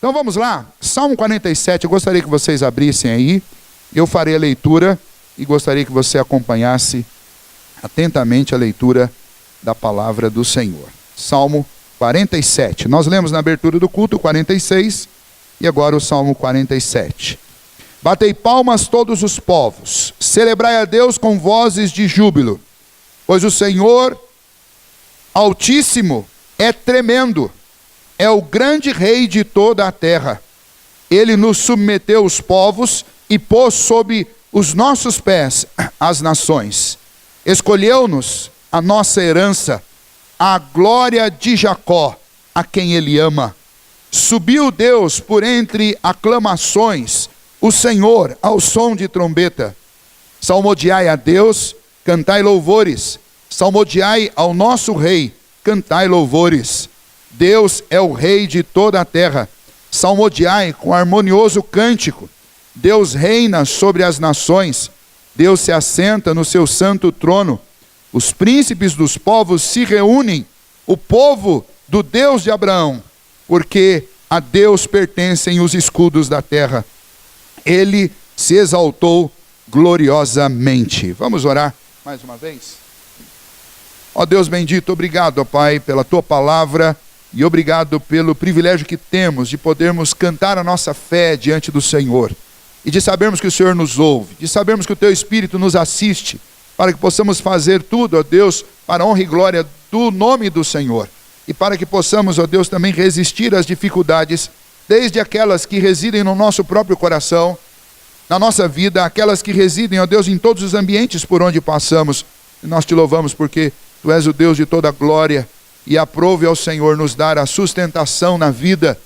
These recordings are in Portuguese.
Então vamos lá, Salmo 47, eu gostaria que vocês abrissem aí, eu farei a leitura e gostaria que você acompanhasse atentamente a leitura da palavra do Senhor. Salmo 47, nós lemos na abertura do culto 46 e agora o Salmo 47. Batei palmas todos os povos, celebrai a Deus com vozes de júbilo, pois o Senhor Altíssimo é tremendo, é o grande rei de toda a terra. Ele nos submeteu os povos e pôs sob os nossos pés as nações. Escolheu-nos a nossa herança, a glória de Jacó, a quem ele ama. Subiu Deus por entre aclamações, o Senhor ao som de trombeta. Salmodiai a Deus, cantai louvores. Salmodiai ao nosso rei, cantai louvores. Deus é o rei de toda a terra. Salmodiai com harmonioso cântico. Deus reina sobre as nações. Deus se assenta no seu santo trono. Os príncipes dos povos se reúnem. O povo do Deus de Abraão. Porque a Deus pertencem os escudos da terra. Ele se exaltou gloriosamente. Vamos orar mais uma vez? Ó Deus bendito, obrigado, ó Pai, pela Tua palavra e obrigado pelo privilégio que temos de podermos cantar a nossa fé diante do Senhor e de sabermos que o Senhor nos ouve, de sabermos que o Teu Espírito nos assiste, para que possamos fazer tudo, ó Deus, para a honra e glória do nome do Senhor e para que possamos, ó Deus, também resistir às dificuldades, desde aquelas que residem no nosso próprio coração, na nossa vida, aquelas que residem, ó Deus, em todos os ambientes por onde passamos. E nós Te louvamos porque Tu és o Deus de toda glória, e aprove ao Senhor nos dar a sustentação na vida,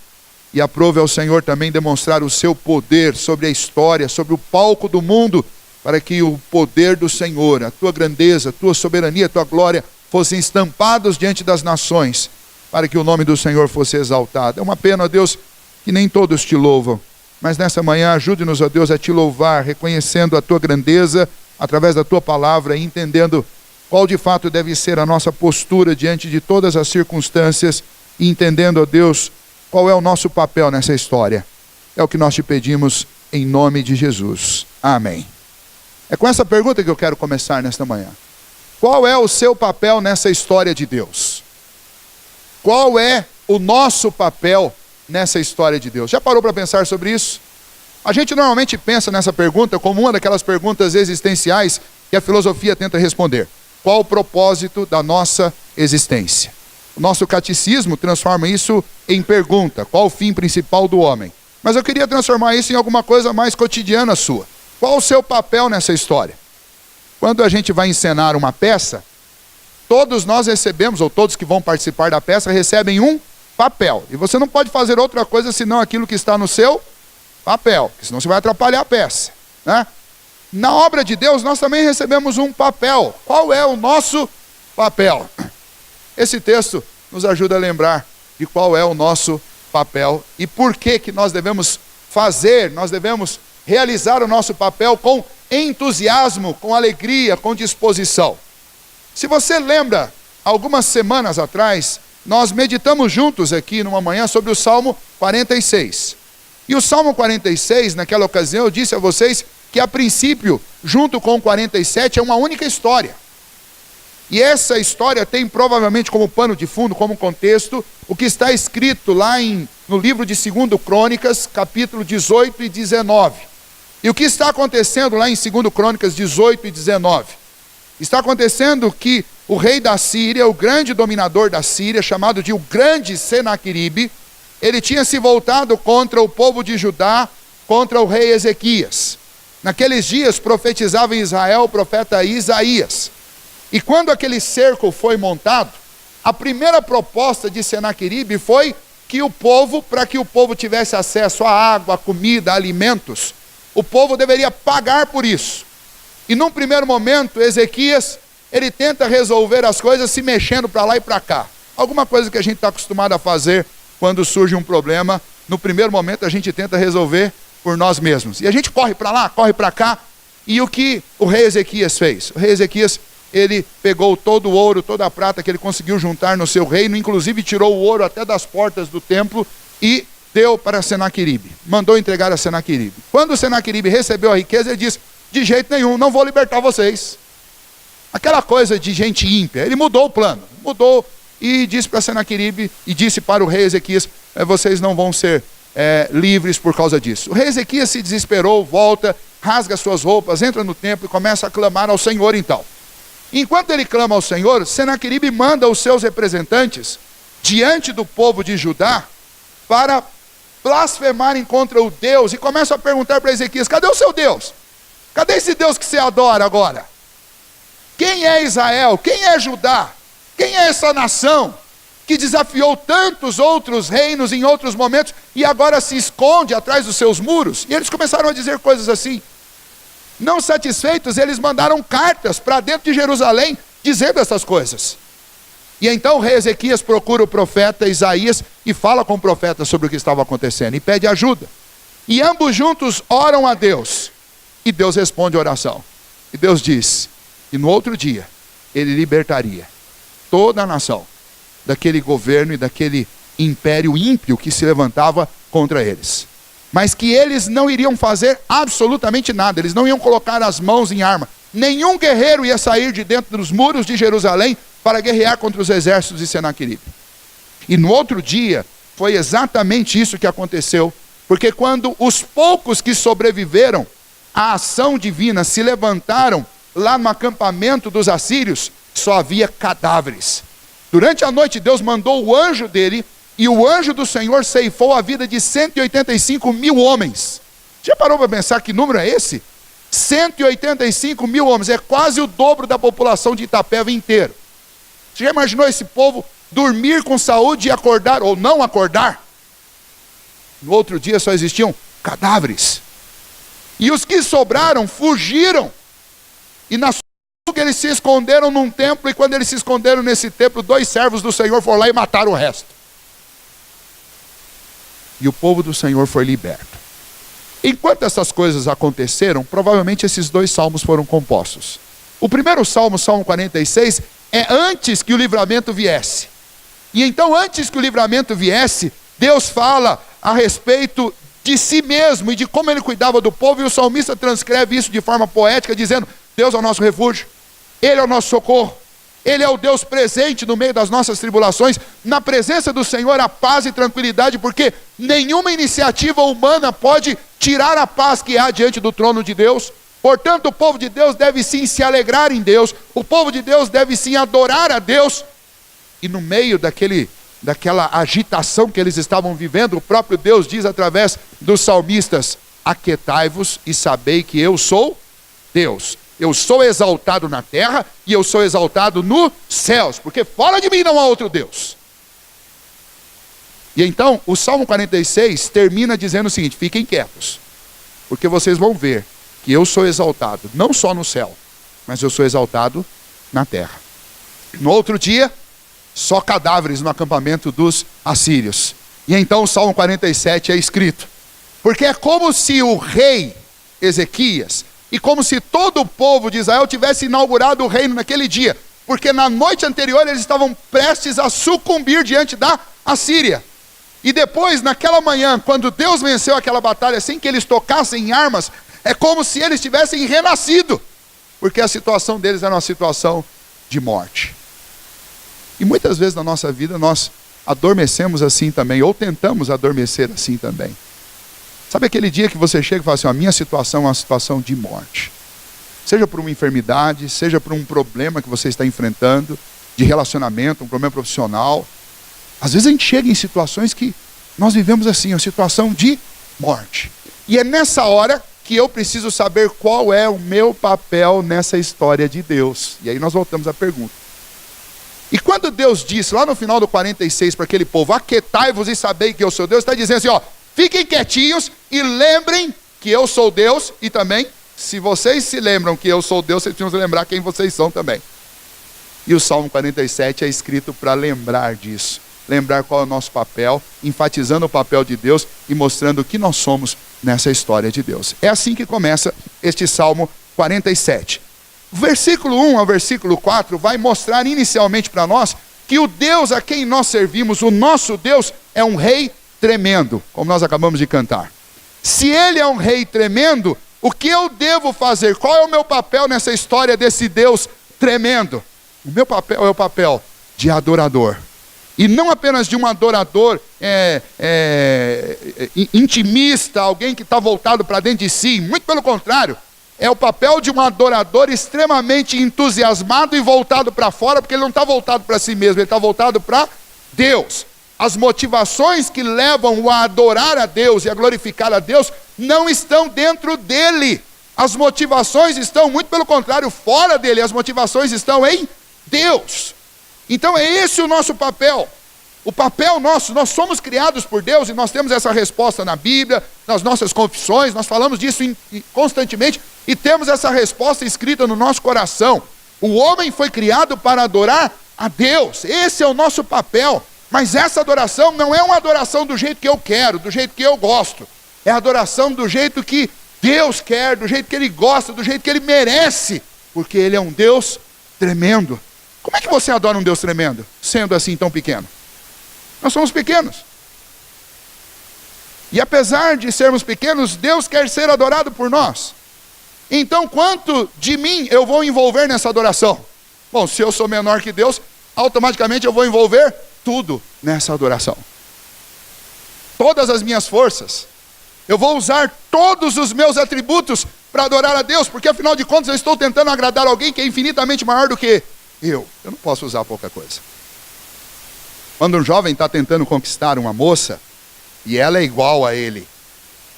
e aprove ao Senhor também demonstrar o Seu poder sobre a história, sobre o palco do mundo, para que o poder do Senhor, a Tua grandeza, a Tua soberania, a Tua glória, fossem estampados diante das nações, para que o nome do Senhor fosse exaltado. É uma pena, ó Deus, que nem todos Te louvam, mas nessa manhã ajude-nos, ó Deus, a Te louvar, reconhecendo a Tua grandeza, através da Tua palavra, e entendendo qual de fato deve ser a nossa postura diante de todas as circunstâncias e entendendo, ó Deus, qual é o nosso papel nessa história. É o que nós Te pedimos em nome de Jesus. Amém. É com essa pergunta que eu quero começar nesta manhã. Qual é o seu papel nessa história de Deus? Qual é o nosso papel nessa história de Deus? Já parou para pensar sobre isso? A gente normalmente pensa nessa pergunta como uma daquelas perguntas existenciais que a filosofia tenta responder. Qual o propósito da nossa existência? O nosso catecismo transforma isso em pergunta. Qual o fim principal do homem? Mas eu queria transformar isso em alguma coisa mais cotidiana sua. Qual o seu papel nessa história? Quando a gente vai encenar uma peça, todos nós recebemos, ou todos que vão participar da peça, recebem um papel. E você não pode fazer outra coisa senão aquilo que está no seu papel, porque senão você vai atrapalhar a peça, né? Na obra de Deus, nós também recebemos um papel. Qual é o nosso papel? Esse texto nos ajuda a lembrar de qual é o nosso papel e por que nós devemos fazer, nós devemos realizar o nosso papel com entusiasmo, com alegria, com disposição. Se você lembra, algumas semanas atrás, nós meditamos juntos aqui numa manhã sobre o Salmo 46. E o Salmo 46, naquela ocasião, eu disse a vocês que a princípio, junto com o 47, é uma única história. E essa história tem provavelmente como pano de fundo, como contexto, o que está escrito lá no livro de 2 Crônicas, capítulo 18 e 19. E o que está acontecendo lá em 2 Crônicas 18 e 19? Está acontecendo que o rei da Síria, o grande dominador da Síria, chamado de o grande Senaqueribe, ele tinha se voltado contra o povo de Judá, contra o rei Ezequias. Naqueles dias profetizava em Israel o profeta Isaías. E quando aquele cerco foi montado, a primeira proposta de Senaqueribe foi que o povo, para que o povo tivesse acesso a água, a comida, a alimentos, o povo deveria pagar por isso. E num primeiro momento, Ezequias, ele tenta resolver as coisas se mexendo para lá e para cá. Alguma coisa que a gente está acostumado a fazer quando surge um problema, no primeiro momento a gente tenta resolver por nós mesmos. E a gente corre para lá, corre para cá. E o que o rei Ezequias fez? O rei Ezequias, ele pegou todo o ouro, toda a prata que ele conseguiu juntar no seu reino, inclusive tirou o ouro até das portas do templo e deu para Senaqueribe, mandou entregar a Senaqueribe. Quando Senaqueribe recebeu a riqueza, ele disse: de jeito nenhum, não vou libertar vocês. Aquela coisa de gente ímpia. Ele mudou o plano, mudou e disse para Senaqueribe e disse para o rei Ezequias: vocês não vão ser livres por causa disso. O rei Ezequias se desesperou, volta, rasga suas roupas, entra no templo e começa a clamar ao Senhor então. Enquanto ele clama ao Senhor, Senaqueribe manda os seus representantes diante do povo de Judá para blasfemarem contra o Deus e começa a perguntar para Ezequias: cadê o seu Deus? Cadê esse Deus que você adora agora? Quem é Israel? Quem é Judá? Quem é essa nação que desafiou tantos outros reinos em outros momentos e agora se esconde atrás dos seus muros? E eles começaram a dizer coisas assim. Não satisfeitos, eles mandaram cartas para dentro de Jerusalém dizendo essas coisas. E então o rei Ezequias procura o profeta Isaías e fala com o profeta sobre o que estava acontecendo e pede ajuda. E ambos juntos oram a Deus. E Deus responde a oração. E Deus diz que no outro dia ele libertaria toda a nação daquele governo e daquele império ímpio que se levantava contra eles. Mas que eles não iriam fazer absolutamente nada, eles não iam colocar as mãos em arma. Nenhum guerreiro ia sair de dentro dos muros de Jerusalém para guerrear contra os exércitos de Senaqueribe. E no outro dia, foi exatamente isso que aconteceu, porque quando os poucos que sobreviveram à ação divina se levantaram lá no acampamento dos assírios, só havia cadáveres. Durante a noite Deus mandou o anjo dele, e o anjo do Senhor ceifou a vida de 185 mil homens. Já parou para pensar que número é esse? 185 mil homens, é quase o dobro da população de Itapeva inteiro. Você já imaginou esse povo dormir com saúde e acordar, ou não acordar? No outro dia só existiam cadáveres. E os que sobraram fugiram. E na sua fuga eles se esconderam num templo, e quando eles se esconderam nesse templo, 2 servos do Senhor foram lá e mataram o resto. E o povo do Senhor foi liberto. Enquanto essas coisas aconteceram, provavelmente esses 2 salmos foram compostos. O primeiro salmo, Salmo 46, é antes que o livramento viesse. E então, antes que o livramento viesse, Deus fala a respeito de si mesmo e de como ele cuidava do povo, e o salmista transcreve isso de forma poética, dizendo: Deus é o nosso refúgio, Ele é o nosso socorro, Ele é o Deus presente no meio das nossas tribulações. Na presença do Senhor há paz e tranquilidade, porque nenhuma iniciativa humana pode tirar a paz que há diante do trono de Deus. Portanto, o povo de Deus deve sim se alegrar em Deus, o povo de Deus deve sim adorar a Deus. E no meio daquela agitação que eles estavam vivendo, o próprio Deus diz através dos salmistas: aquietai-vos e sabei que eu sou Deus. Eu sou exaltado na terra e eu sou exaltado nos céus, porque fora de mim não há outro Deus. E então o Salmo 46 termina dizendo o seguinte: fiquem quietos, porque vocês vão ver que eu sou exaltado não só no céu, mas eu sou exaltado na terra. No outro dia, só cadáveres no acampamento dos assírios. E então o Salmo 47 é escrito, porque é como se o rei Ezequias e como se todo o povo de Israel tivesse inaugurado o reino naquele dia, porque na noite anterior eles estavam prestes a sucumbir diante da Assíria. E depois, naquela manhã, quando Deus venceu aquela batalha sem que eles tocassem em armas, é como se eles tivessem renascido, porque a situação deles era uma situação de morte. E muitas vezes na nossa vida nós adormecemos assim também, ou tentamos adormecer assim também. Sabe aquele dia que você chega e fala assim: a minha situação é uma situação de morte. Seja por uma enfermidade, seja por um problema que você está enfrentando, de relacionamento, um problema profissional. Às vezes a gente chega em situações que nós vivemos assim, uma situação de morte. E é nessa hora que eu preciso saber qual é o meu papel nessa história de Deus. E aí nós voltamos à pergunta. E quando Deus disse lá no final do 46 para aquele povo: aquietai-vos e sabei que eu sou Deus, está dizendo assim, ó: fiquem quietinhos e lembrem que eu sou Deus. E também, se vocês se lembram que eu sou Deus, vocês precisam lembrar quem vocês são também. E o Salmo 47 é escrito para lembrar disso, lembrar qual é o nosso papel, enfatizando o papel de Deus e mostrando o que nós somos nessa história de Deus. É assim que começa este Salmo 47. Versículo 1 ao versículo 4 vai mostrar inicialmente para nós que o Deus a quem nós servimos, o nosso Deus, é um rei tremendo, como nós acabamos de cantar. Se ele é um rei tremendo, o que eu devo fazer? Qual é o meu papel nessa história desse Deus tremendo? O meu papel é o papel de adorador. E não apenas de um adorador intimista, alguém que está voltado para dentro de si. Muito pelo contrário, é o papel de um adorador extremamente entusiasmado e voltado para fora, porque ele não está voltado para si mesmo, ele está voltado para Deus. As motivações que levam a adorar a Deus e a glorificar a Deus não estão dentro dele. As motivações estão, muito pelo contrário, fora dele. As motivações estão em Deus. Então é esse o nosso papel. O papel nosso, nós somos criados por Deus e nós temos essa resposta na Bíblia, nas nossas confissões, nós falamos disso constantemente e temos essa resposta escrita no nosso coração. O homem foi criado para adorar a Deus. Esse é o nosso papel. Mas essa adoração não é uma adoração do jeito que eu quero, do jeito que eu gosto. É adoração do jeito que Deus quer, do jeito que Ele gosta, do jeito que Ele merece. Porque Ele é um Deus tremendo. Como é que você adora um Deus tremendo, sendo assim tão pequeno? Nós somos pequenos. E apesar de sermos pequenos, Deus quer ser adorado por nós. Então, quanto de mim eu vou envolver nessa adoração? Bom, se eu sou menor que Deus, automaticamente eu vou envolver tudo nessa adoração. Todas as minhas forças. Eu vou usar todos os meus atributos para adorar a Deus, porque afinal de contas eu estou tentando agradar alguém que é infinitamente maior do que eu. Eu não posso usar pouca coisa. Quando um jovem está tentando conquistar uma moça, e ela é igual a ele,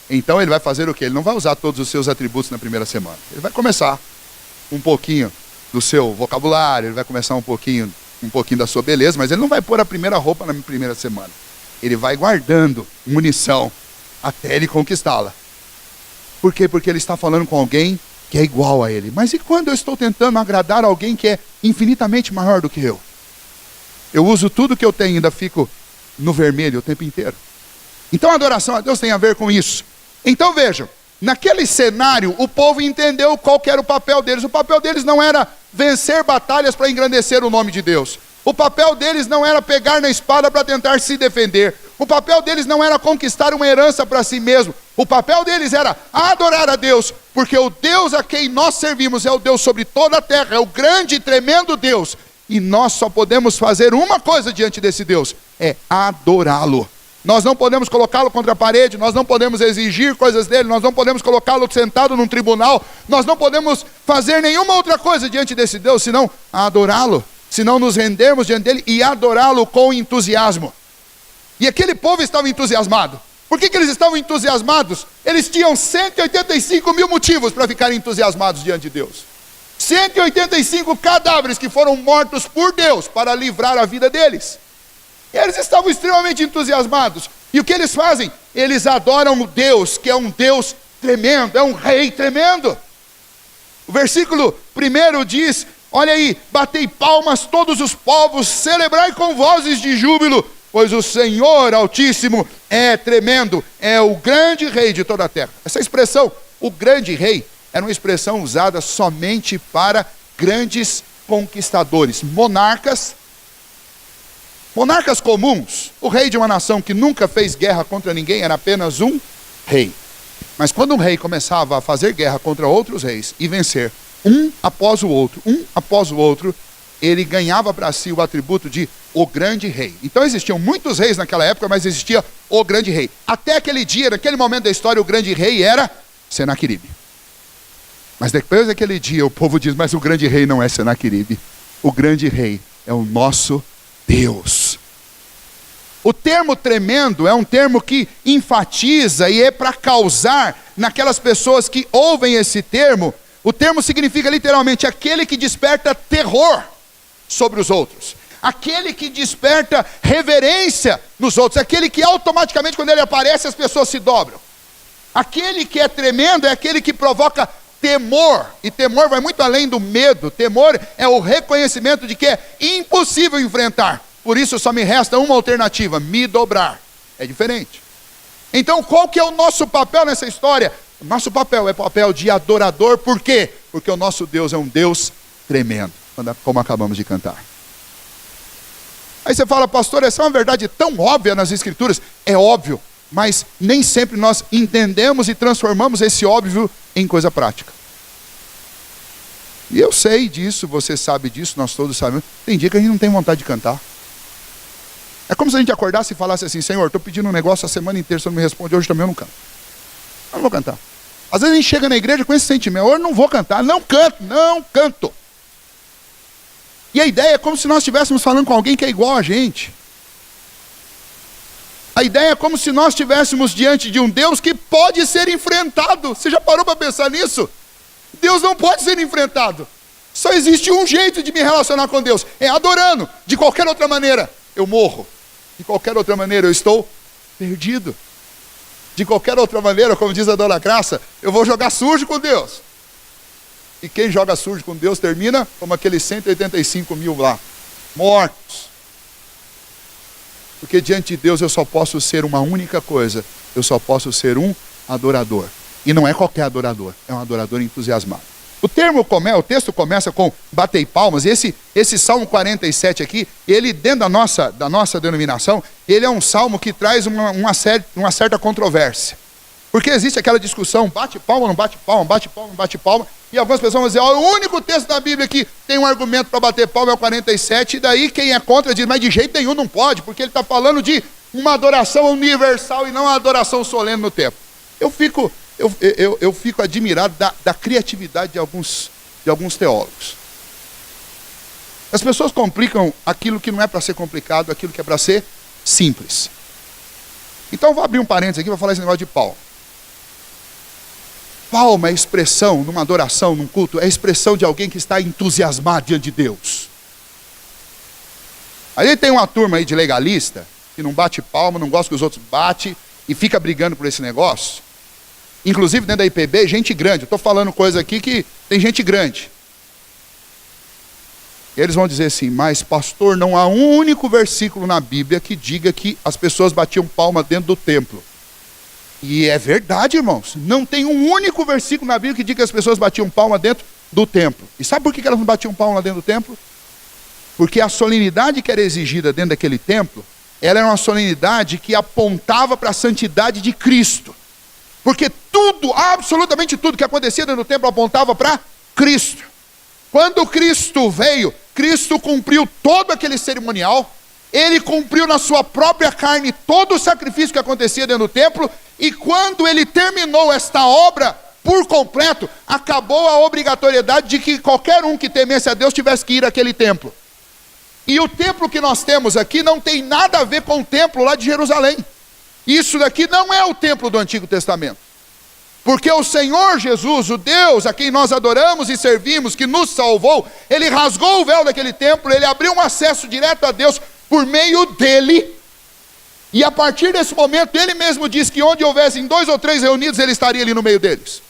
então ele vai fazer o quê? Ele não vai usar todos os seus atributos na primeira semana. Ele vai começar um pouquinho do seu vocabulário, ele vai começar um pouquinho da sua beleza, mas ele não vai pôr a primeira roupa na primeira semana. Ele vai guardando munição até ele conquistá-la. Por quê? Porque ele está falando com alguém que é igual a ele. Mas e quando eu estou tentando agradar alguém que é infinitamente maior do que eu? Eu uso tudo que eu tenho e ainda fico no vermelho o tempo inteiro. Então a adoração a Deus tem a ver com isso. Então vejam, naquele cenário o povo entendeu qual que era o papel deles. O papel deles não era vencer batalhas para engrandecer o nome de Deus. O papel deles não era pegar na espada para tentar se defender. O papel deles não era conquistar uma herança para si mesmo. O papel deles era adorar a Deus, porque o Deus a quem nós servimos é o Deus sobre toda a terra, é o grande e tremendo Deus. E nós só podemos fazer uma coisa diante desse Deus, é adorá-lo. Nós não podemos colocá-lo contra a parede, nós não podemos exigir coisas dele, nós não podemos colocá-lo sentado num tribunal, nós não podemos fazer nenhuma outra coisa diante desse Deus, senão adorá-lo, senão nos rendermos diante dele e adorá-lo com entusiasmo. E aquele povo estava entusiasmado. Por que eles estavam entusiasmados? Eles tinham 185 mil motivos para ficarem entusiasmados diante de Deus. 185 cadáveres que foram mortos por Deus para livrar a vida deles. E eles estavam extremamente entusiasmados. E o que eles fazem? Eles adoram o Deus, que é um Deus tremendo, é um rei tremendo. O versículo 1 diz, olha aí, batei palmas todos os povos, celebrai com vozes de júbilo, pois o Senhor Altíssimo é tremendo, é o grande rei de toda a terra. Essa expressão, o grande rei, era uma expressão usada somente para grandes conquistadores, monarcas comuns. O rei de uma nação que nunca fez guerra contra ninguém era apenas um rei. Mas quando um rei começava a fazer guerra contra outros reis e vencer um após o outro, ele ganhava para si o atributo de o grande rei. Então existiam muitos reis naquela época, mas existia o grande rei. Até aquele dia, naquele momento da história, o grande rei era Senaqueribe. Mas depois daquele dia o povo diz, mas o grande rei não é Senaqueribe. O grande rei é o nosso Deus. O termo tremendo é um termo que enfatiza e é para causar naquelas pessoas que ouvem esse termo. O termo significa literalmente aquele que desperta terror sobre os outros. Aquele que desperta reverência nos outros. Aquele que automaticamente quando ele aparece as pessoas se dobram. Aquele que é tremendo é aquele que provoca temor. E temor vai muito além do medo. Temor é o reconhecimento de que é impossível enfrentar. Por isso só me resta uma alternativa, me dobrar. É diferente. Então qual que é o nosso papel nessa história? O nosso papel é papel de adorador. Por quê? Porque o nosso Deus é um Deus tremendo, como acabamos de cantar. Aí você fala, pastor, essa é uma verdade tão óbvia nas Escrituras. É óbvio, mas nem sempre nós entendemos e transformamos esse óbvio em coisa prática. E eu sei disso, você sabe disso, nós todos sabemos. Tem dia que a gente não tem vontade de cantar. É como se a gente acordasse e falasse assim, Senhor, estou pedindo um negócio a semana inteira, você não me responde, hoje também eu não canto. Eu não vou cantar. Às vezes a gente chega na igreja com esse sentimento, hoje eu não vou cantar, não canto. E a ideia é como se nós estivéssemos falando com alguém que é igual a gente. A ideia é como se nós estivéssemos diante de um Deus que pode ser enfrentado. Você já parou para pensar nisso? Deus não pode ser enfrentado. Só existe um jeito de me relacionar com Deus, é adorando. De qualquer outra maneira, eu morro. De qualquer outra maneira, eu estou perdido. De qualquer outra maneira, como diz a dona Graça, eu vou jogar sujo com Deus. E quem joga sujo com Deus termina como aqueles 185 mil lá, mortos. Porque diante de Deus eu só posso ser uma única coisa, eu só posso ser um adorador. E não é qualquer adorador, é um adorador entusiasmado. O texto começa com bater palmas, e esse Salmo 47 aqui, ele dentro da nossa denominação, ele é um salmo que traz uma certa controvérsia. Porque existe aquela discussão, bate palma, não bate palma, bate palma, não bate palma, e algumas pessoas vão dizer, o único texto da Bíblia que tem um argumento para bater palma é o 47, e daí quem é contra diz, mas de jeito nenhum não pode, porque ele está falando de uma adoração universal e não uma adoração solene no templo. Eu fico admirado da criatividade de alguns teólogos. As pessoas complicam aquilo que não é para ser complicado, aquilo que é para ser simples. Então eu vou abrir um parênteses aqui para falar esse negócio de palma. Palma é expressão, numa adoração, num culto, é expressão de alguém que está entusiasmado diante de Deus. Aí tem uma turma aí de legalista, que não bate palma, não gosta que os outros batem, e fica brigando por esse negócio. Inclusive dentro da IPB, gente grande. Eu estou falando coisa aqui que tem gente grande. E eles vão dizer assim, mas pastor, não há um único versículo na Bíblia que diga que as pessoas batiam palma dentro do templo. E é verdade, irmãos. Não tem um único versículo na Bíblia que diga que as pessoas batiam palma dentro do templo. E sabe por que elas não batiam palma dentro do templo? Porque a solenidade que era exigida dentro daquele templo, ela era uma solenidade que apontava para a santidade de Cristo. Porque tudo, absolutamente tudo que acontecia dentro do templo apontava para Cristo. Quando Cristo veio, Cristo cumpriu todo aquele cerimonial, ele cumpriu na sua própria carne todo o sacrifício que acontecia dentro do templo, e quando ele terminou esta obra por completo, acabou a obrigatoriedade de que qualquer um que temesse a Deus tivesse que ir àquele templo. E o templo que nós temos aqui não tem nada a ver com o templo lá de Jerusalém. Isso daqui não é o templo do Antigo Testamento. Porque o Senhor Jesus, o Deus a quem nós adoramos e servimos, que nos salvou, ele rasgou o véu daquele templo, ele abriu um acesso direto a Deus por meio dele. E a partir desse momento, ele mesmo diz que onde houvessem 2 ou 3 reunidos, ele estaria ali no meio deles.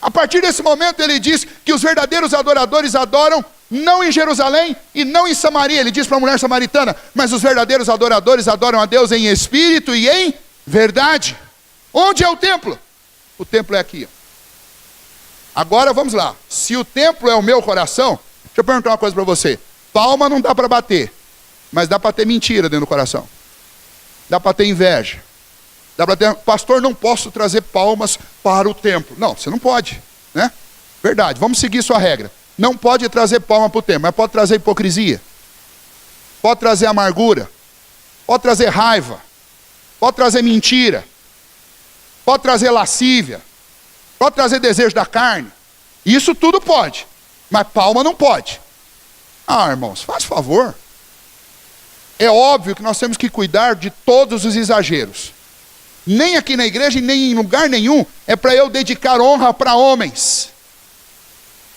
A partir desse momento, ele diz que os verdadeiros adoradores adoram não em Jerusalém e não em Samaria. Ele diz para a mulher samaritana, mas os verdadeiros adoradores adoram a Deus em espírito e em verdade. Onde é o templo? O templo é aqui. Agora vamos lá. Se o templo é o meu coração, deixa eu perguntar uma coisa para você. Palma não dá para bater, mas dá para ter mentira dentro do coração. Dá para ter inveja. Dá para ter, pastor, não posso trazer palmas para o templo. Não, você não pode, né? Verdade, vamos seguir sua regra. Não pode trazer palma para o templo, mas pode trazer hipocrisia. Pode trazer amargura. Pode trazer raiva. Pode trazer mentira. Pode trazer lascívia. Pode trazer desejo da carne. Isso tudo pode. Mas palma não pode. Ah, irmãos, faz favor. É óbvio que nós temos que cuidar de todos os exageros. Nem aqui na igreja e nem em lugar nenhum é para eu dedicar honra para homens.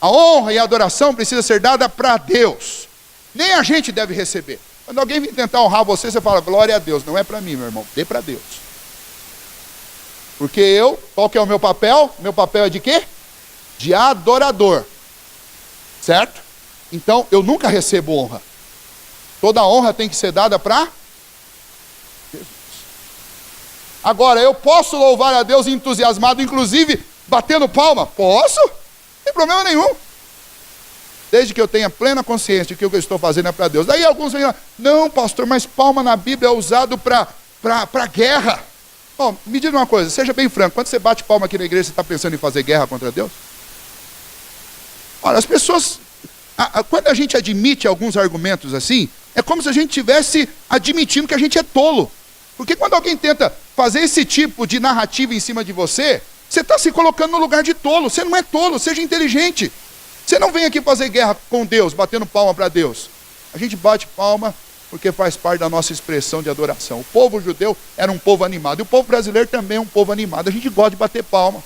A honra e a adoração precisa ser dada para Deus. Nem a gente deve receber. Quando alguém vem tentar honrar você, você fala, glória a Deus. Não é para mim, meu irmão, dê para Deus. Porque qual que é o meu papel? Meu papel é de quê? De adorador. Certo? Então, eu nunca recebo honra. Toda honra tem que ser dada para Jesus. Agora, eu posso louvar a Deus entusiasmado, inclusive batendo palma? Posso? Não tem problema nenhum. desde que eu tenha plena consciência de que o que eu estou fazendo é para Deus. Daí alguns vêm lá, não pastor, mas palma na Bíblia é usado para guerra. Bom, me diga uma coisa, seja bem franco, quando você bate palma aqui na igreja, você está pensando em fazer guerra contra Deus? Olha, as pessoas, quando a gente admite alguns argumentos assim, é como se a gente estivesse admitindo que a gente é tolo. Porque quando alguém tenta fazer esse tipo de narrativa em cima de você, você está se colocando no lugar de tolo. Você não é tolo, seja inteligente. Você não vem aqui fazer guerra com Deus, batendo palma para Deus. A gente bate palma porque faz parte da nossa expressão de adoração. O povo judeu era um povo animado, e o povo brasileiro também é um povo animado. A gente gosta de bater palma.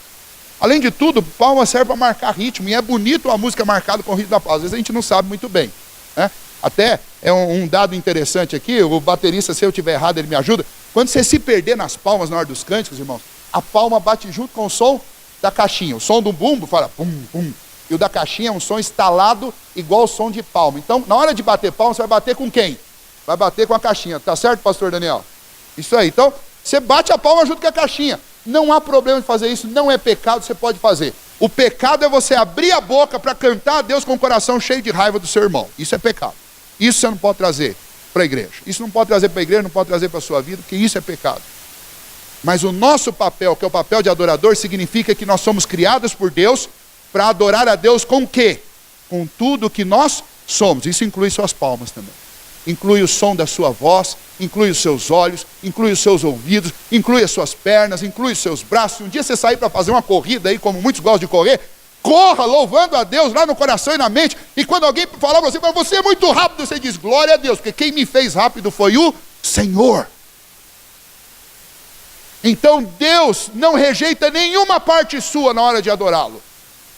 Além de tudo, palma serve para marcar ritmo, e é bonito a música marcada com o ritmo da palma. Às vezes a gente não sabe muito bem, né? Até é um dado interessante aqui, o baterista, se eu estiver errado, ele me ajuda. Quando você se perder nas palmas na hora dos cânticos, irmãos, a palma bate junto com o som da caixinha. O som do bumbo fala pum, pum. E o da caixinha é um som estalado igual ao som de palma. Então, na hora de bater palma, você vai bater com quem? Vai bater com a caixinha. Tá certo, pastor Daniel? Isso aí. Então, você bate a palma junto com a caixinha. Não há problema de fazer isso, não é pecado, você pode fazer. O pecado é você abrir a boca para cantar a Deus com o coração cheio de raiva do seu irmão. Isso é pecado. Isso você não pode trazer para a igreja. Isso não pode trazer para a igreja, não pode trazer para a sua vida, porque isso é pecado. Mas o nosso papel, que é o papel de adorador, significa que nós somos criados por Deus para adorar a Deus com o quê? Com tudo que nós somos. Isso inclui suas palmas também. Inclui o som da sua voz, inclui os seus olhos, inclui os seus ouvidos, inclui as suas pernas, inclui os seus braços. Se um dia você sair para fazer uma corrida aí, como muitos gostam de correr, corra louvando a Deus lá no coração e na mente. E quando alguém falar para você é muito rápido, você diz, glória a Deus, porque quem me fez rápido foi o Senhor. Então Deus não rejeita nenhuma parte sua na hora de adorá-lo.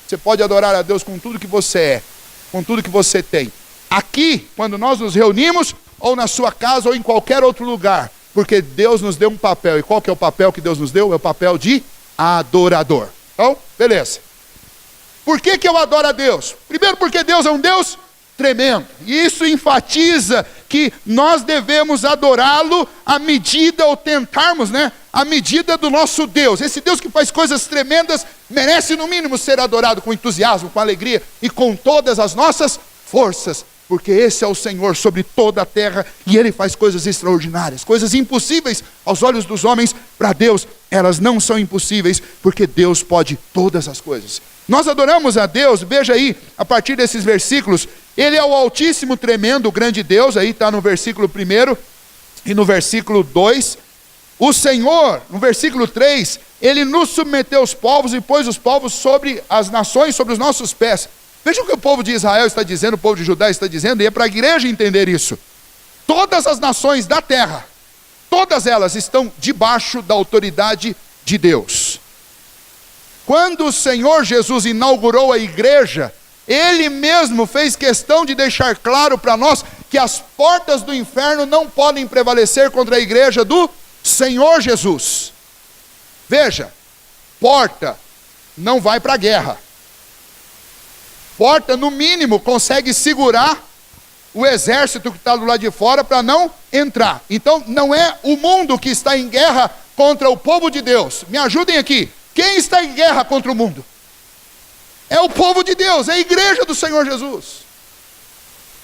Você pode adorar a Deus com tudo que você é, com tudo que você tem. Aqui, quando nós nos reunimos, ou na sua casa, ou em qualquer outro lugar, porque Deus nos deu um papel. E qual que é o papel que Deus nos deu? É o papel de adorador. Então, beleza. Por que eu adoro a Deus? Primeiro porque Deus é um Deus tremendo. E isso enfatiza que nós devemos adorá-lo à medida, ou tentarmos, né? À medida do nosso Deus. Esse Deus que faz coisas tremendas, merece no mínimo ser adorado com entusiasmo, com alegria e com todas as nossas forças. Porque esse é o Senhor sobre toda a terra, e Ele faz coisas extraordinárias, coisas impossíveis aos olhos dos homens. Para Deus, elas não são impossíveis, porque Deus pode todas as coisas. Nós adoramos a Deus, veja aí, a partir desses versículos, Ele é o Altíssimo, tremendo, grande Deus, aí está no versículo 1 e no versículo 2. O Senhor, no versículo 3, Ele nos submeteu os povos e pôs os povos sobre as nações, sobre os nossos pés. Veja o que o povo de Israel está dizendo, o povo de Judá está dizendo, e é para a igreja entender isso. Todas as nações da terra, todas elas estão debaixo da autoridade de Deus. Quando o Senhor Jesus inaugurou a igreja, Ele mesmo fez questão de deixar claro para nós que as portas do inferno não podem prevalecer contra a igreja do Senhor Jesus. Veja, porta não vai para a guerra. Porta, no mínimo, consegue segurar o exército que está do lado de fora para não entrar. Então, não é o mundo que está em guerra contra o povo de Deus. Me ajudem aqui. Quem está em guerra contra o mundo? É o povo de Deus, é a igreja do Senhor Jesus.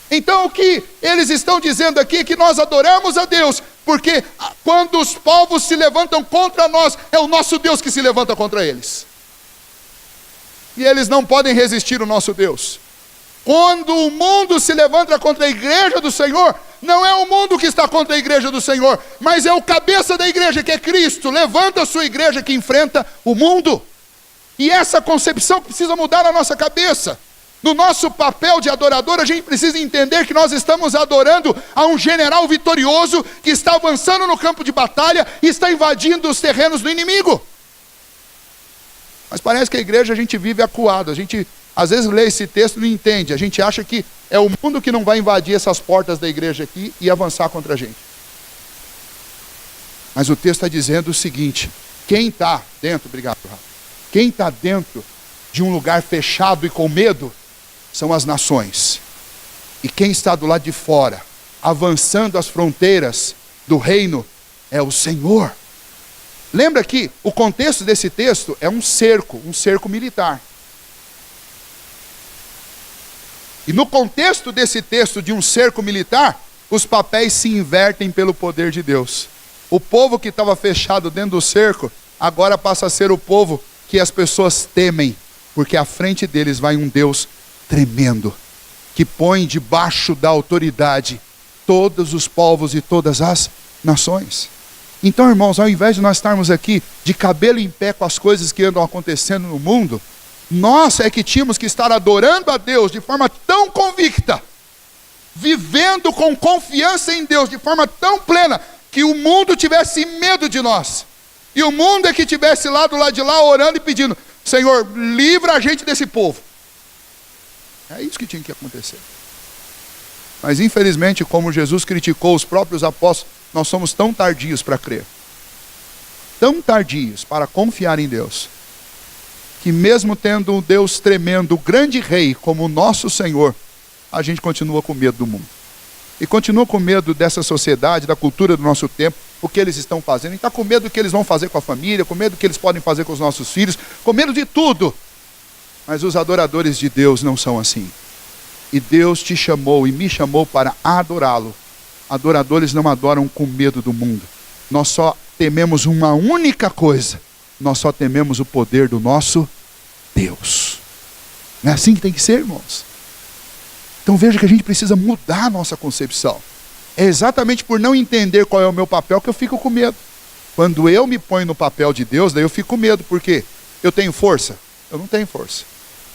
Então, o que eles estão dizendo aqui é que nós adoramos a Deus, porque quando os povos se levantam contra nós, é o nosso Deus que se levanta contra eles. E eles não podem resistir ao nosso Deus. Quando o mundo se levanta contra a igreja do Senhor, não é o mundo que está contra a igreja do Senhor, mas é o cabeça da igreja, que é Cristo. Levanta a sua igreja que enfrenta o mundo. E essa concepção precisa mudar na nossa cabeça. No nosso papel de adorador, a gente precisa entender que nós estamos adorando a um general vitorioso que está avançando no campo de batalha e está invadindo os terrenos do inimigo. Mas parece que a igreja, a gente vive acuado. A gente às vezes lê esse texto e não entende. A gente acha que é o mundo que não vai invadir essas portas da igreja aqui e avançar contra a gente. Mas o texto está dizendo o seguinte: quem está dentro, obrigado, Rafa. Quem está dentro de um lugar fechado e com medo são as nações. E quem está do lado de fora, avançando as fronteiras do reino, é o Senhor. Lembra que o contexto desse texto é um cerco militar. E no contexto desse texto de um cerco militar, os papéis se invertem pelo poder de Deus. O povo que estava fechado dentro do cerco, agora passa a ser o povo que as pessoas temem, porque à frente deles vai um Deus tremendo, que põe debaixo da autoridade todos os povos e todas as nações. Então, irmãos, ao invés de nós estarmos aqui de cabelo em pé com as coisas que andam acontecendo no mundo, nós é que tínhamos que estar adorando a Deus de forma tão convicta, vivendo com confiança em Deus de forma tão plena, que o mundo tivesse medo de nós. E o mundo é que estivesse lá do lado de lá orando e pedindo: Senhor, livra a gente desse povo. É isso que tinha que acontecer. Mas infelizmente, como Jesus criticou os próprios apóstolos, nós somos tão tardios para crer, tão tardios para confiar em Deus, que mesmo tendo um Deus tremendo, o grande rei como o nosso Senhor, a gente continua com medo do mundo. E continua com medo dessa sociedade, da cultura do nosso tempo, o que eles estão fazendo. E está com medo do que eles vão fazer com a família, com medo do que eles podem fazer com os nossos filhos, com medo de tudo. Mas os adoradores de Deus não são assim. E Deus te chamou e me chamou para adorá-lo. Adoradores não adoram com medo do mundo. Nós só tememos uma única coisa. Nós só tememos o poder do nosso Deus. Não é assim que tem que ser, irmãos? Então veja que a gente precisa mudar a nossa concepção. É exatamente por não entender qual é o meu papel que eu fico com medo. Quando eu me ponho no papel de Deus, daí eu fico com medo. Por quê? Eu tenho força? Eu não tenho força.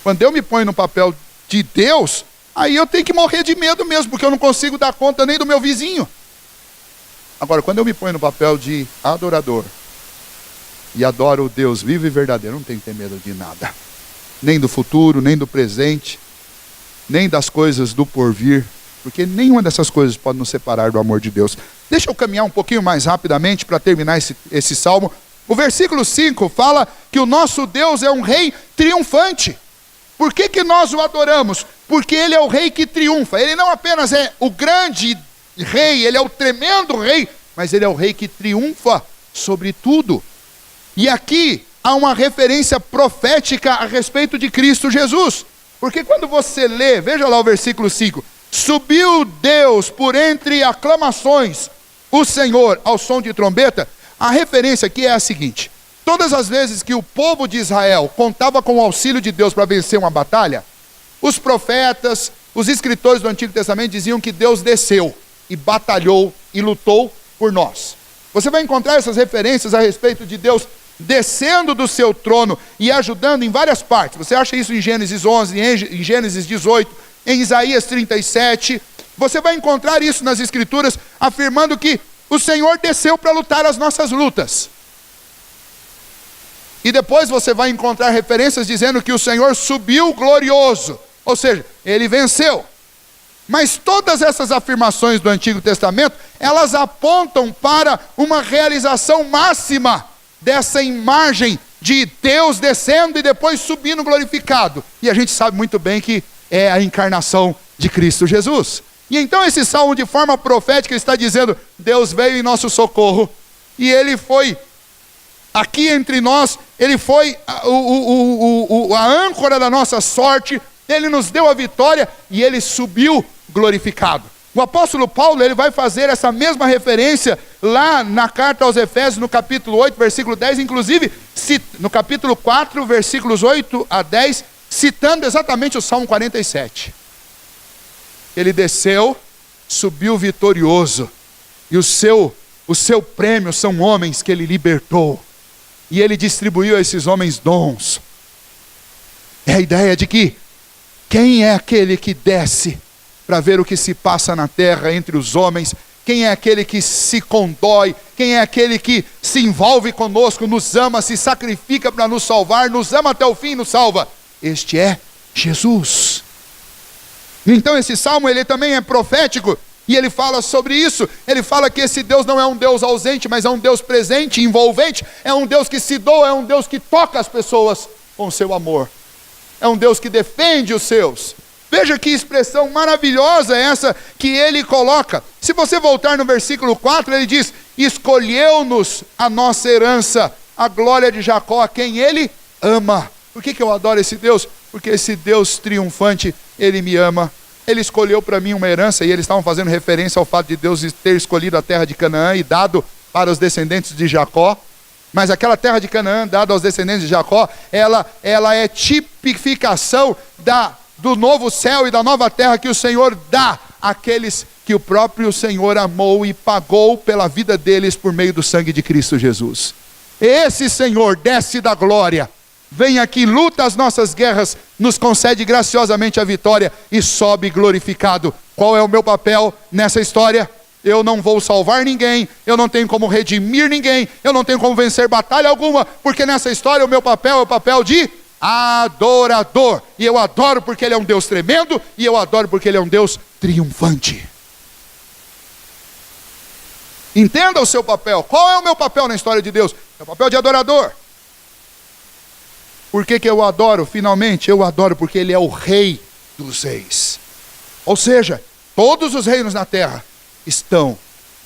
Quando eu me ponho no papel de Deus, aí eu tenho que morrer de medo mesmo, porque eu não consigo dar conta nem do meu vizinho. Agora, quando eu me ponho no papel de adorador, e adoro o Deus vivo e verdadeiro, eu não tenho que ter medo de nada. Nem do futuro, nem do presente, nem das coisas do porvir, porque nenhuma dessas coisas pode nos separar do amor de Deus. Deixa eu caminhar um pouquinho mais rapidamente para terminar esse salmo. O versículo 5 fala que o nosso Deus é um rei triunfante. Por que nós o adoramos? Porque ele é o rei que triunfa. Ele não apenas é o grande rei, ele é o tremendo rei, mas ele é o rei que triunfa sobre tudo. E aqui há uma referência profética a respeito de Cristo Jesus. Porque quando você lê, veja lá o versículo 5. Subiu Deus por entre aclamações, o Senhor ao som de trombeta. A referência aqui é a seguinte: todas as vezes que o povo de Israel contava com o auxílio de Deus para vencer uma batalha, os profetas, os escritores do Antigo Testamento diziam que Deus desceu e batalhou e lutou por nós. Você vai encontrar essas referências a respeito de Deus descendo do seu trono e ajudando em várias partes. Você acha isso em Gênesis 11, em Gênesis 18, em Isaías 37. Você vai encontrar isso nas Escrituras, afirmando que o Senhor desceu para lutar as nossas lutas. E depois você vai encontrar referências dizendo que o Senhor subiu glorioso, ou seja, ele venceu. Mas todas essas afirmações do Antigo Testamento, elas apontam para uma realização máxima dessa imagem de Deus descendo e depois subindo glorificado. E a gente sabe muito bem que é a encarnação de Cristo Jesus. E então esse salmo, de forma profética, está dizendo: Deus veio em nosso socorro, e ele foi aqui entre nós, ele foi a âncora da nossa sorte, ele nos deu a vitória e ele subiu glorificado. O apóstolo Paulo, ele vai fazer essa mesma referência lá na carta aos Efésios, no capítulo 8, versículo 10, inclusive no capítulo 4, versículos 8 a 10, citando exatamente o Salmo 47. Ele desceu, subiu vitorioso, e o seu prêmio são homens que ele libertou, e ele distribuiu a esses homens dons. É a ideia de que quem é aquele que desce para ver o que se passa na terra entre os homens? Quem é aquele que se condói? Quem é aquele que se envolve conosco, nos ama, se sacrifica para nos salvar, nos ama até o fim e nos salva? Este é Jesus. Então esse salmo, ele também é profético, e ele fala sobre isso. Ele fala que esse Deus não é um Deus ausente, mas é um Deus presente, envolvente. É um Deus que se doa, é um Deus que toca as pessoas com o seu amor. É um Deus que defende os seus. Veja que expressão maravilhosa é essa que ele coloca. Se você voltar no versículo 4, ele diz: escolheu-nos a nossa herança, a glória de Jacó, a quem ele ama. Por que eu adoro esse Deus? porque esse Deus triunfante, Ele me ama. Ele escolheu para mim uma herança, e eles estavam fazendo referência ao fato de Deus ter escolhido a terra de Canaã e dado para os descendentes de Jacó. Mas aquela terra de Canaã, dada aos descendentes de Jacó, ela é tipificação do novo céu e da nova terra que o Senhor dá àqueles que o próprio Senhor amou e pagou pela vida deles por meio do sangue de Cristo Jesus. Esse Senhor desce da glória, vem aqui, luta as nossas guerras, nos concede graciosamente a vitória e sobe glorificado. Qual é o meu papel nessa história? Eu não vou salvar ninguém, eu não tenho como redimir ninguém, eu não tenho como vencer batalha alguma, porque nessa história o meu papel é o papel de adorador. E eu adoro porque Ele é um Deus tremendo, e eu adoro porque Ele é um Deus triunfante. Entenda o seu papel. Qual é o meu papel na história de Deus? É o papel de adorador. Por que eu adoro? Finalmente, eu adoro porque Ele é o Rei dos Reis. Ou seja, todos os reinos na terra estão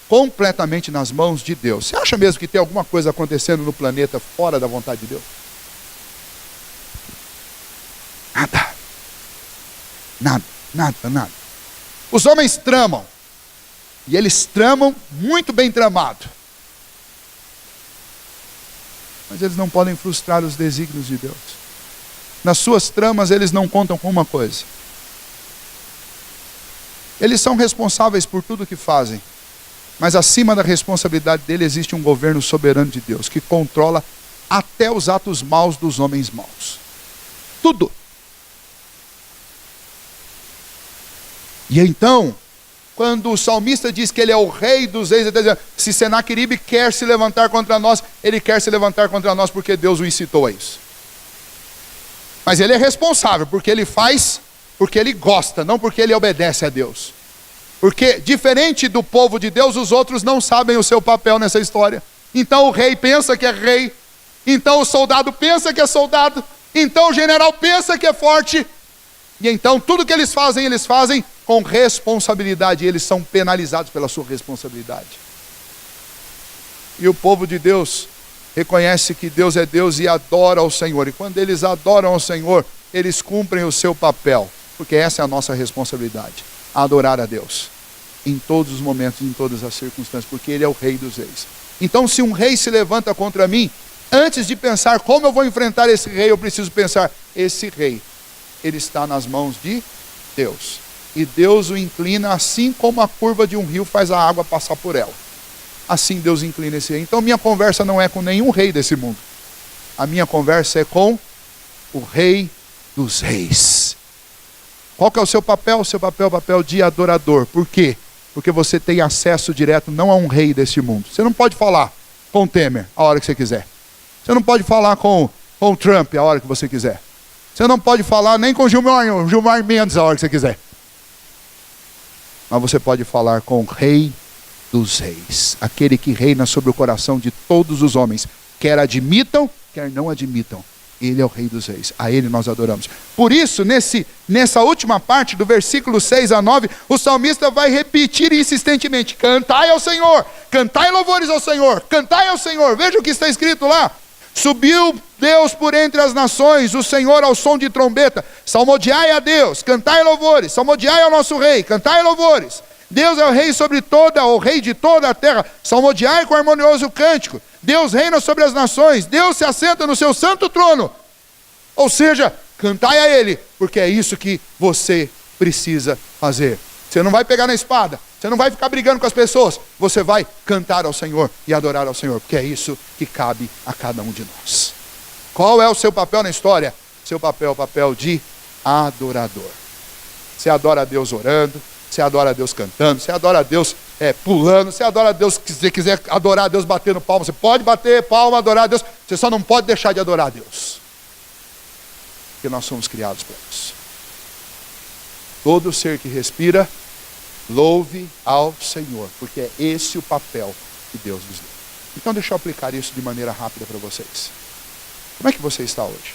completamente nas mãos de Deus. Você acha mesmo que tem alguma coisa acontecendo no planeta fora da vontade de Deus? Nada. Os homens tramam, e eles tramam muito bem tramado, mas eles não podem frustrar os desígnios de Deus. Nas suas tramas eles não contam com uma coisa: eles são responsáveis por tudo que fazem, mas acima da responsabilidade dele existe um governo soberano de Deus, que controla até os atos maus dos homens maus. Tudo. E então, quando o salmista diz que Ele é o Rei dos Reis, ele está dizendo, se Senaqueribe quer se levantar contra nós, ele quer se levantar contra nós porque Deus o incitou a isso. Mas ele é responsável, porque ele faz, porque ele gosta, não porque ele obedece a Deus. Porque, diferente do povo de Deus, os outros não sabem o seu papel nessa história. Então o rei pensa que é rei, então o soldado pensa que é soldado, então o general pensa que é forte, e então tudo que eles fazem com responsabilidade, e eles são penalizados pela sua responsabilidade. E o povo de Deus reconhece que Deus é Deus e adora ao Senhor. E quando eles adoram ao Senhor, eles cumprem o seu papel, porque essa é a nossa responsabilidade: adorar a Deus em todos os momentos, em todas as circunstâncias, porque Ele é o Rei dos Reis. Então, se um rei se levanta contra mim, antes de pensar como eu vou enfrentar esse rei, eu preciso pensar: esse rei, ele está nas mãos de Deus, e Deus o inclina, assim como a curva de um rio faz a água passar por ela. Assim Deus inclina esse rei. Então minha conversa não é com nenhum rei desse mundo. A minha conversa é com o Rei dos Reis. Qual que é o seu papel? O seu papel é o papel de adorador. Por quê? Porque você tem acesso direto não a um rei deste mundo. Você não pode falar com Temer a hora que você quiser. Você não pode falar com Trump a hora que você quiser. Você não pode falar nem com Gilmar Mendes a hora que você quiser. Mas você pode falar com o Rei dos Reis, aquele que reina sobre o coração de todos os homens, quer admitam, quer não admitam. Ele é o Rei dos Reis, a Ele nós adoramos. Por isso, nessa última parte, do versículo 6 a 9, o salmista vai repetir insistentemente: cantai ao Senhor, cantai louvores ao Senhor, cantai ao Senhor. Veja o que está escrito lá: subiu Deus por entre as nações, o Senhor ao som de trombeta. Salmodiai a Deus, cantai louvores, salmodiai ao nosso Rei, cantai louvores. Deus é o Rei sobre o Rei de toda a terra. Salmodiai com harmonioso cântico. Deus reina sobre as nações, Deus se assenta no seu santo trono. Ou seja, cantai a Ele, porque é isso que você precisa fazer. Você não vai pegar na espada, você não vai ficar brigando com as pessoas, você vai cantar ao Senhor e adorar ao Senhor, porque é isso que cabe a cada um de nós. Qual é o seu papel na história? Seu papel é o papel de adorador. Você adora a Deus orando, você adora a Deus cantando, você adora a Deus pulando, você adora a Deus, se você quiser adorar a Deus batendo palma, você pode bater palma, adorar a Deus, você só não pode deixar de adorar a Deus, porque nós somos criados para isso. Todo ser que respira, louve ao Senhor, porque é esse o papel que Deus nos deu. Então deixa eu aplicar isso de maneira rápida para vocês. Como é que você está hoje?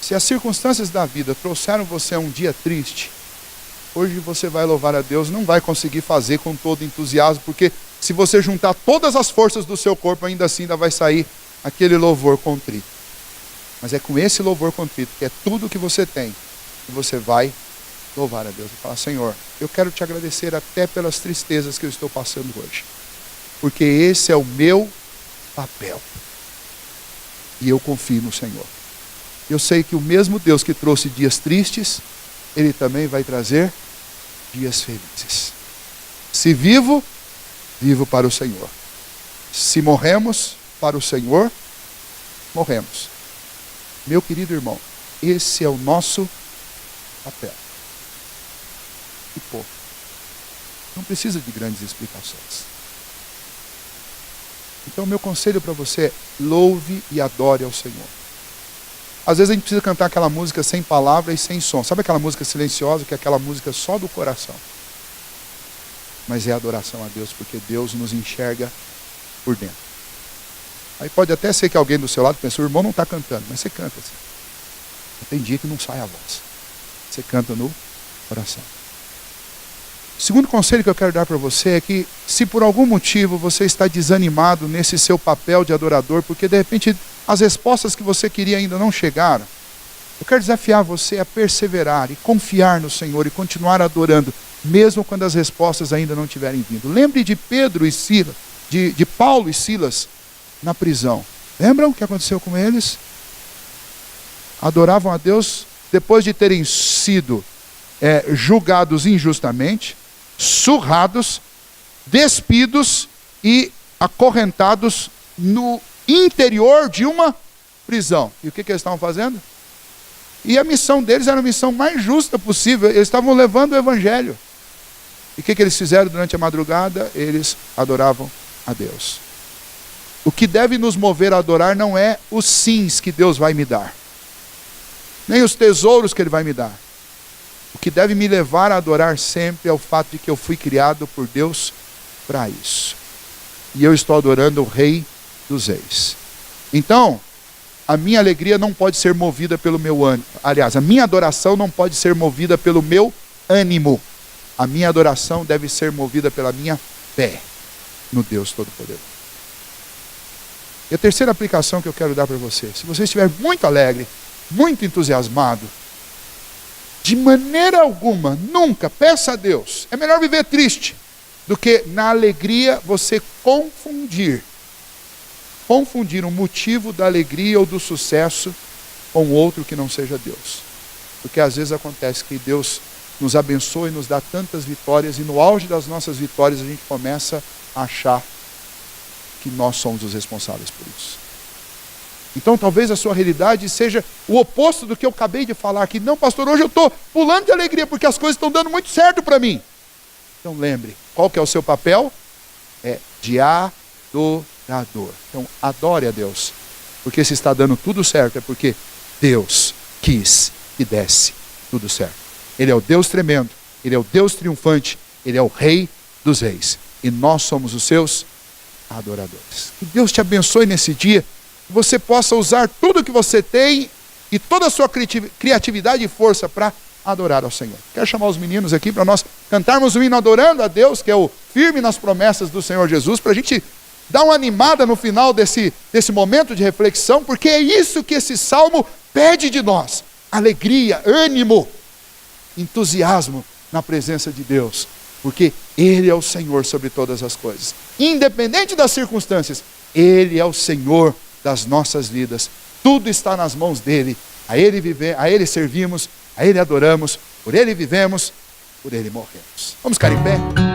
Se as circunstâncias da vida trouxeram você a um dia triste, hoje você vai louvar a Deus, não vai conseguir fazer com todo entusiasmo, porque se você juntar todas as forças do seu corpo, ainda assim ainda vai sair aquele louvor contrito. Mas é com esse louvor contrito, que é tudo que você tem, que você vai louvar a Deus e falar: Senhor, eu quero te agradecer até pelas tristezas que eu estou passando hoje, porque esse é o meu papel. E eu confio no Senhor. Eu sei que o mesmo Deus que trouxe dias tristes, Ele também vai trazer dias felizes. Se vivo, vivo para o Senhor. Se morremos para o Senhor, morremos. Meu querido irmão, esse é o nosso papel. E pouco. Não precisa de grandes explicações. Então, meu conselho para você é: louve e adore ao Senhor. Às vezes a gente precisa cantar aquela música sem palavra e sem som. Sabe aquela música silenciosa, que é aquela música só do coração? Mas é adoração a Deus, porque Deus nos enxerga por dentro. Aí pode até ser que alguém do seu lado pense: o irmão não está cantando, mas você canta assim. Tem dia que não sai a voz. Você canta no coração. O segundo conselho que eu quero dar para você é que, se por algum motivo você está desanimado nesse seu papel de adorador, porque de repente as respostas que você queria ainda não chegaram, eu quero desafiar você a perseverar e confiar no Senhor e continuar adorando, mesmo quando as respostas ainda não tiverem vindo. Lembre de Pedro e Silas, de Paulo e Silas na prisão. Lembram o que aconteceu com eles? Adoravam a Deus depois de terem sido julgados injustamente, surrados, despidos e acorrentados no interior de uma prisão. E o que eles estavam fazendo? E a missão deles era a missão mais justa possível. Eles estavam levando o evangelho. E o que eles fizeram durante a madrugada? Eles adoravam a Deus. O que deve nos mover a adorar não é os sims que Deus vai me dar, nem os tesouros que Ele vai me dar. O que deve me levar a adorar sempre é o fato de que eu fui criado por Deus para isso. E eu estou adorando o Rei dos Reis. Então, a minha alegria não pode ser movida pelo meu ânimo. Aliás, a minha adoração não pode ser movida pelo meu ânimo. A minha adoração deve ser movida pela minha fé no Deus Todo-Poderoso. E a terceira aplicação que eu quero dar para você: se você estiver muito alegre, muito entusiasmado, de maneira alguma, nunca peça a Deus. É melhor viver triste do que na alegria você confundir o motivo da alegria ou do sucesso com outro que não seja Deus. Porque às vezes acontece que Deus nos abençoa e nos dá tantas vitórias, e no auge das nossas vitórias a gente começa a achar que nós somos os responsáveis por isso. Então talvez a sua realidade seja o oposto do que eu acabei de falar aqui. Não, pastor, hoje eu estou pulando de alegria porque as coisas estão dando muito certo para mim. Então lembre, qual que é o seu papel? É de adorador. Então adore a Deus, porque se está dando tudo certo é porque Deus quis que desse tudo certo. Ele é o Deus tremendo, Ele é o Deus triunfante, Ele é o Rei dos Reis, e nós somos os seus adoradores. Que Deus te abençoe nesse dia, que você possa usar tudo que você tem e toda a sua criatividade e força para adorar ao Senhor. Quero chamar os meninos aqui para nós cantarmos o hino adorando a Deus, que é o firme nas promessas do Senhor Jesus, para a gente dar uma animada no final desse momento de reflexão, porque é isso que esse salmo pede de nós: alegria, ânimo, entusiasmo na presença de Deus, porque Ele é o Senhor sobre todas as coisas. Independente das circunstâncias, Ele é o Senhor das nossas vidas. Tudo está nas mãos dEle. A Ele servimos, a Ele adoramos, por Ele vivemos, por Ele morremos. Vamos ficar em pé?